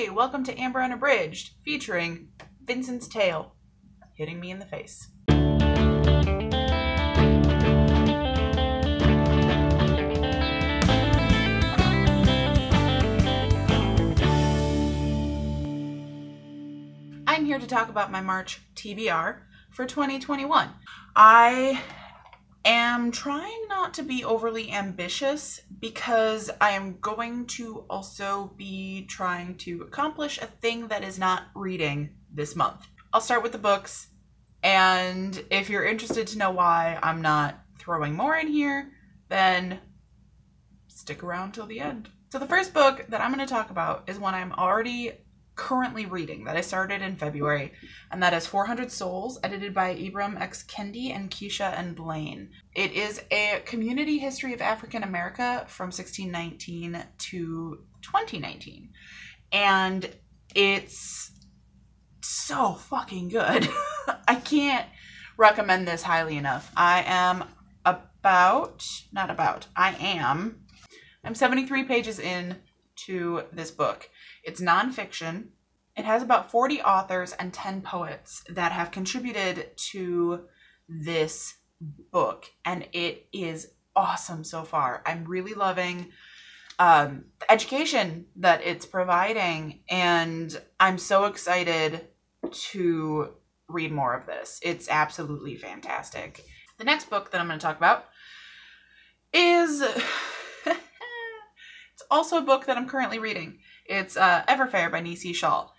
Hey, welcome to Amber Unabridged, featuring Vincent's Tale, hitting me in the face. I'm here to talk about my March TBR for 2021. I am trying not to be overly ambitious because I am going to also be trying to accomplish a thing that is not reading this month. I'll start with the books, and if you're interested to know why I'm not throwing more in here, then stick around till the end. So the first book that I'm going to talk about is one I'm already currently reading that I started in February, and that is 400 Souls, edited by Ibram X. Kendi and Keisha and Blaine. It is a community history of African America from 1619 to 2019, and it's so fucking good. I can't recommend this highly enough. I'm 73 pages in to this book. It's nonfiction. It has about 40 authors and 10 poets that have contributed to this book, and it is awesome so far. I'm really loving the education that it's providing, and I'm so excited to read more of this. It's absolutely fantastic. The next book that I'm going to talk about is it's also a book that I'm currently reading. It's Everfair by Nisi Shawl.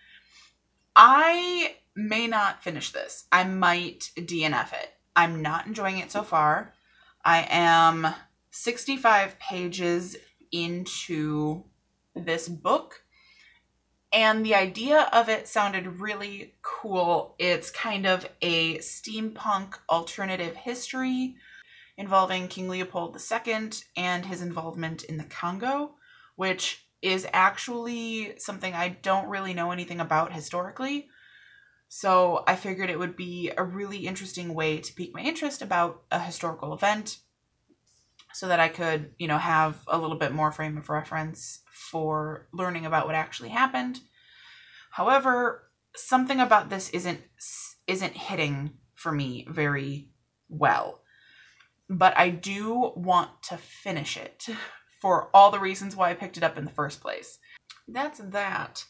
I may not finish this. I might DNF it. I'm not enjoying it so far. I am 65 pages into this book, and the idea of it sounded really cool. It's kind of a steampunk alternative history involving King Leopold II and his involvement in the Congo, which is actually something I don't really know anything about historically. So I figured it would be a really interesting way to pique my interest about a historical event so that I could, have a little bit more frame of reference for learning about what actually happened. However, something about this isn't hitting for me very well. But I do want to finish it for all the reasons why I picked it up in the first place. That's that.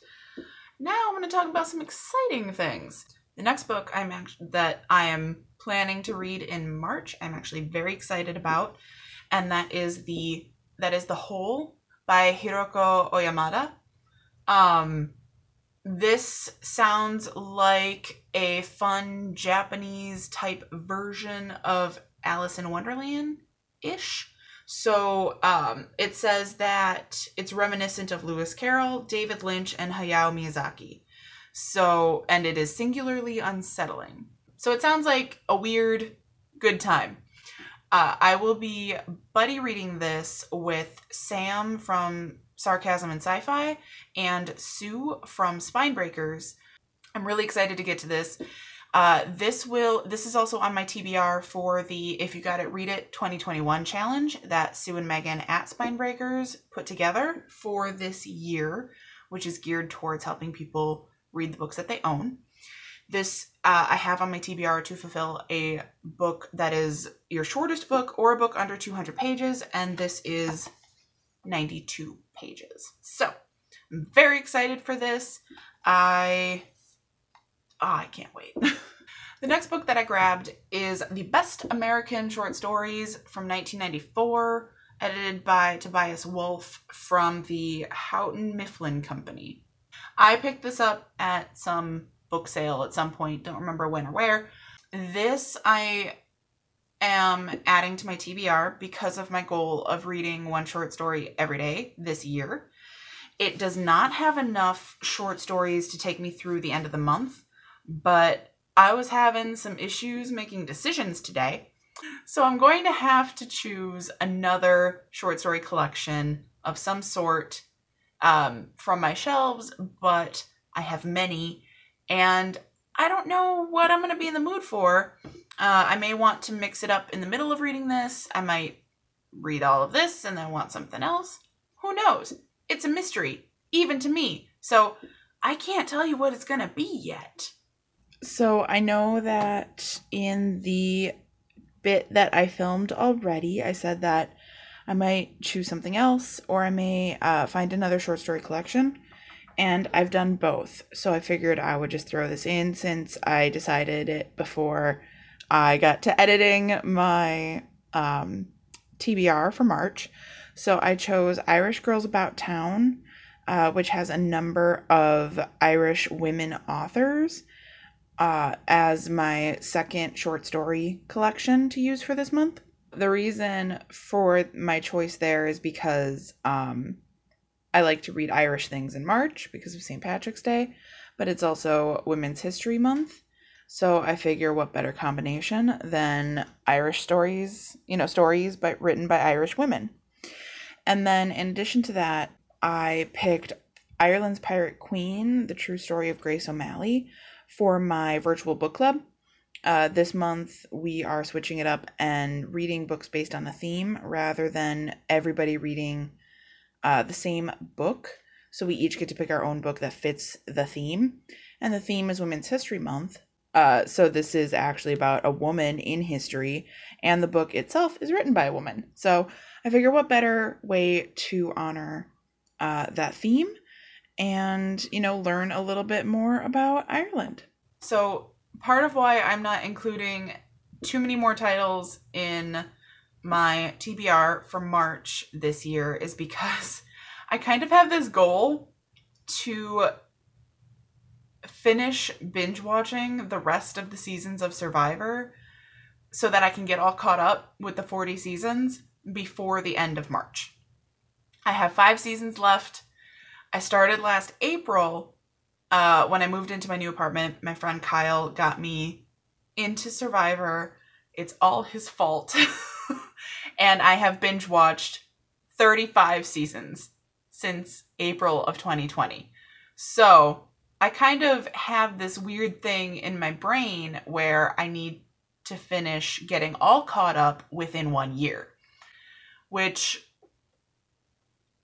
Now I'm going to talk about some exciting things. The next book that I am planning to read in March, I'm actually very excited about, and that is The Hole by Hiroko Oyamada. This sounds like a fun Japanese type version of Alice in Wonderland-ish. So it says that it's reminiscent of Lewis Carroll, David Lynch, and Hayao Miyazaki. And it is singularly unsettling. So it sounds like a weird, good time. I will be buddy reading this with Sam from Sarcasm and Sci-Fi and Sue from Spinebreakers. I'm really excited to get to this. This is also on my TBR for the If You Got It, Read It 2021 challenge that Sue and Megan at Spinebreakers put together for this year, which is geared towards helping people read the books that they own. This I have on my TBR to fulfill a book that is your shortest book or a book under 200 pages, and this is 92 pages. So I'm very excited for this. I can't wait. The next book that I grabbed is The Best American Short Stories from 1994, edited by Tobias Wolff from the Houghton Mifflin Company. I picked this up at some book sale at some point, don't remember when or where. This I am adding to my TBR because of my goal of reading one short story every day this year. It does not have enough short stories to take me through the end of the month, but I was having some issues making decisions today, so I'm going to have to choose another short story collection of some sort from my shelves, but I have many, and I don't know what I'm going to be in the mood for. I may want to mix it up in the middle of reading this. I might read all of this and then want something else. Who knows? It's a mystery, even to me. So I can't tell you what it's going to be yet. So I know that in the bit that I filmed already, I said that I might choose something else or I may find another short story collection. And I've done both. So I figured I would just throw this in since I decided it before I got to editing my TBR for March. So I chose Irish Girls About Town, which has a number of Irish women authors, as my second short story collection to use for this month. The reason for my choice there is because I like to read Irish things in March because of St. Patrick's Day, but it's also Women's History Month. So I figure what better combination than Irish stories, stories but written by Irish women. And then in addition to that, I picked Ireland's Pirate Queen, The True Story of Grace O'Malley, for my virtual book club. This month, we are switching it up and reading books based on a theme rather than everybody reading the same book. So we each get to pick our own book that fits the theme. And the theme is Women's History Month. So this is actually about a woman in history, and the book itself is written by a woman. So I figure what better way to honor that theme and, learn a little bit more about Ireland. So part of why I'm not including too many more titles in my TBR for March this year is because I kind of have this goal to finish binge watching the rest of the seasons of Survivor so that I can get all caught up with the 40 seasons before the end of March. I have 5 seasons left. I started last April when I moved into my new apartment. My friend Kyle got me into Survivor. It's all his fault. And I have binge watched 35 seasons since April of 2020. So I kind of have this weird thing in my brain where I need to finish getting all caught up within 1 year, which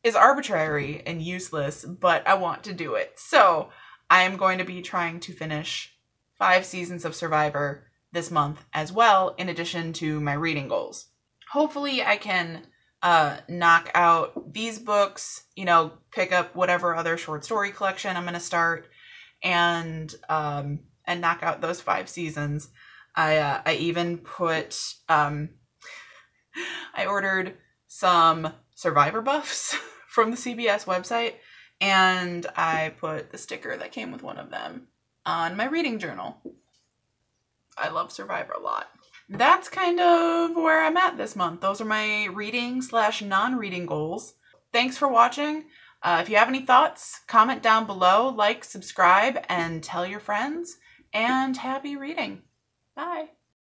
is arbitrary and useless, but I want to do it. So I am going to be trying to finish 5 seasons of Survivor this month as well, in addition to my reading goals. Hopefully I can knock out these books, pick up whatever other short story collection I'm going to start, and knock out those 5 seasons. I even put I ordered some Survivor buffs from the CBS website, and I put the sticker that came with one of them on my reading journal. I love Survivor a lot. That's kind of where I'm at this month. Those are my reading/non-reading goals. Thanks for watching. If you have any thoughts, comment down below, like, subscribe, and tell your friends. And happy reading. Bye.